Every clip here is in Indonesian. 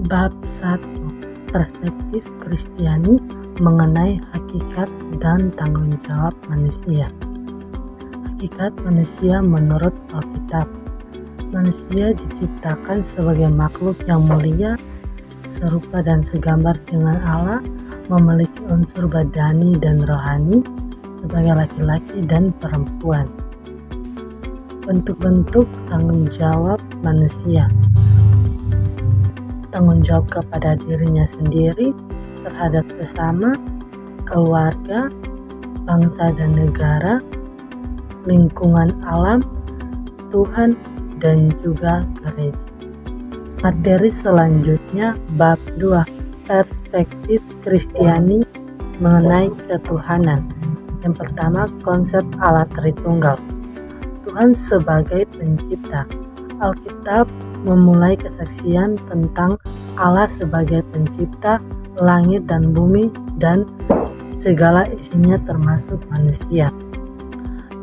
Bab 1. Perspektif Kristiani mengenai hakikat dan tanggung jawab manusia. Hakikat manusia menurut Alkitab. Manusia diciptakan sebagai makhluk yang mulia, serupa dan segambar dengan Allah, memiliki unsur badani dan rohani sebagai laki-laki dan perempuan. Bentuk-bentuk tanggung jawab manusia. Tanggung jawab kepada dirinya sendiri, terhadap sesama, keluarga, bangsa dan negara, lingkungan alam, Tuhan, dan juga gereja. Materi selanjutnya bab 2, perspektif Kristiani mengenai ketuhanan. Yang pertama, konsep Allah Tritunggal. Tuhan sebagai pencipta. Alkitab memulai kesaksian tentang Allah sebagai pencipta langit dan bumi dan segala isinya termasuk manusia.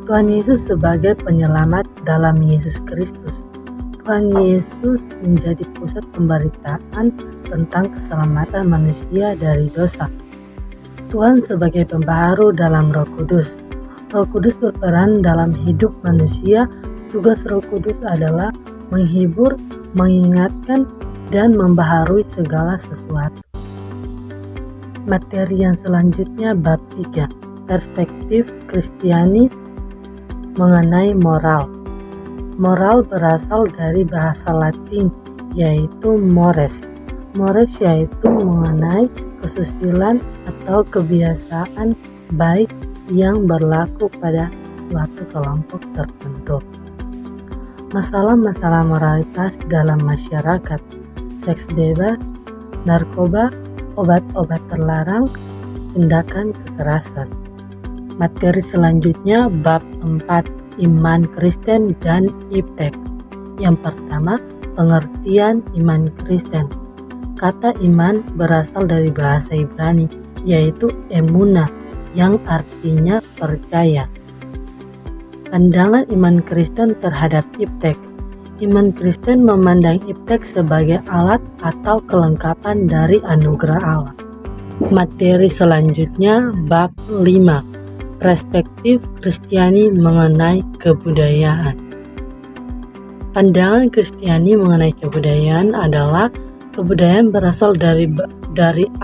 Tuhan Yesus sebagai penyelamat dalam Yesus Kristus. Tuhan Yesus menjadi pusat pemberitaan tentang keselamatan manusia dari dosa. Tuhan sebagai pembaharu dalam Roh Kudus. Roh Kudus berperan dalam hidup manusia. Tugas Roh Kudus adalah menghibur, mengingatkan, dan membaharui segala sesuatu. Materi yang selanjutnya bab 3, perspektif Kristiani mengenai moral. Moral berasal dari bahasa Latin, yaitu mores. Mores yaitu mengenai kesusilaan atau kebiasaan baik yang berlaku pada suatu kelompok tertentu. Masalah-masalah moralitas dalam masyarakat, seks bebas, narkoba, obat-obat terlarang, tindakan kekerasan. Materi selanjutnya bab 4, iman Kristen dan iptek. Yang pertama, pengertian iman Kristen. Kata iman berasal dari bahasa Ibrani, yaitu emunah, yang artinya percaya. Pandangan iman Kristen terhadap iptek. Iman Kristen memandang iptek sebagai alat atau kelengkapan dari anugerah Allah. Materi selanjutnya bab 5, perspektif Kristiani mengenai kebudayaan. Pandangan Kristiani mengenai kebudayaan adalah kebudayaan berasal dari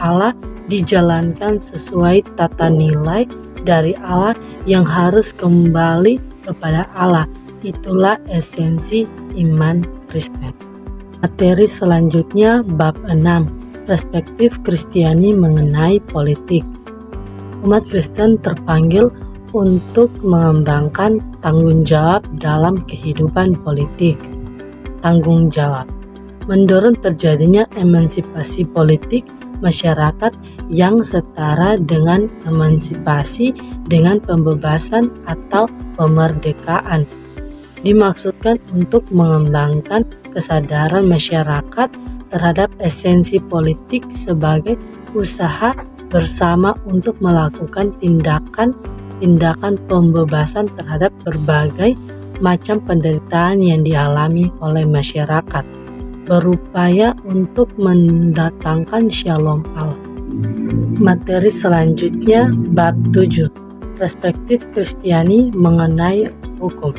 Allah, dijalankan sesuai tata nilai dari Allah yang harus kembali kepada Allah. Itulah esensi iman Kristen. Materi selanjutnya bab 6, perspektif Kristiani mengenai politik. Umat Kristen terpanggil untuk mengembangkan tanggung jawab dalam kehidupan politik. Tanggung jawab mendorong terjadinya emansipasi politik masyarakat yang setara dengan emansipasi dengan pembebasan atau pemerdekaan. Dimaksudkan untuk mengembangkan kesadaran masyarakat terhadap esensi politik sebagai usaha bersama untuk melakukan tindakan pembebasan terhadap berbagai macam penderitaan yang dialami oleh masyarakat, berupaya untuk mendatangkan shalom Allah. Materi selanjutnya bab 7, perspektif Kristiani mengenai hukum.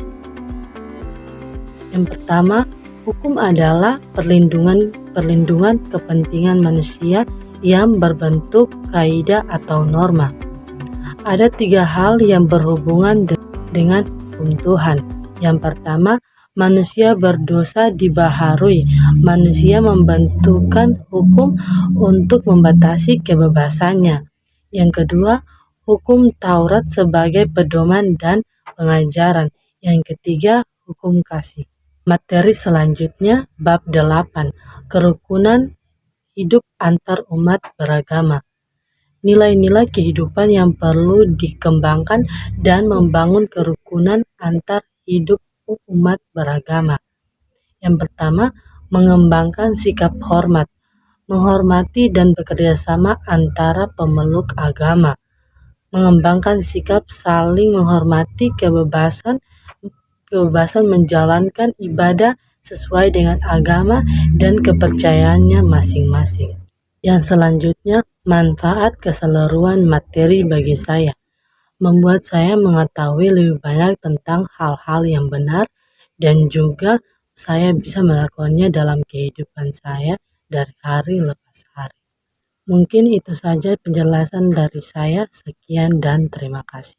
Yang pertama, hukum adalah perlindungan kepentingan manusia yang berbentuk kaidah atau norma. Ada 3 hal yang berhubungan dengan hukum Tuhan. Yang pertama, manusia berdosa dibaharui. Manusia membentukkan hukum untuk membatasi kebebasannya. Yang kedua, hukum Taurat sebagai pedoman dan pengajaran. Yang ketiga, hukum kasih. Materi selanjutnya bab 8, kerukunan hidup antar umat beragama. Nilai-nilai kehidupan yang perlu dikembangkan dan membangun kerukunan antar hidup umat beragama. Yang pertama, mengembangkan sikap hormat, menghormati dan bekerja sama antara pemeluk agama, mengembangkan sikap saling menghormati kebebasan menjalankan ibadah sesuai dengan agama dan kepercayaannya masing-masing. Yang selanjutnya, manfaat keseluruhan materi bagi saya membuat saya mengetahui lebih banyak tentang hal-hal yang benar dan juga saya bisa melakukannya dalam kehidupan saya dari hari lepas hari. Mungkin itu saja penjelasan dari saya. Sekian dan terima kasih.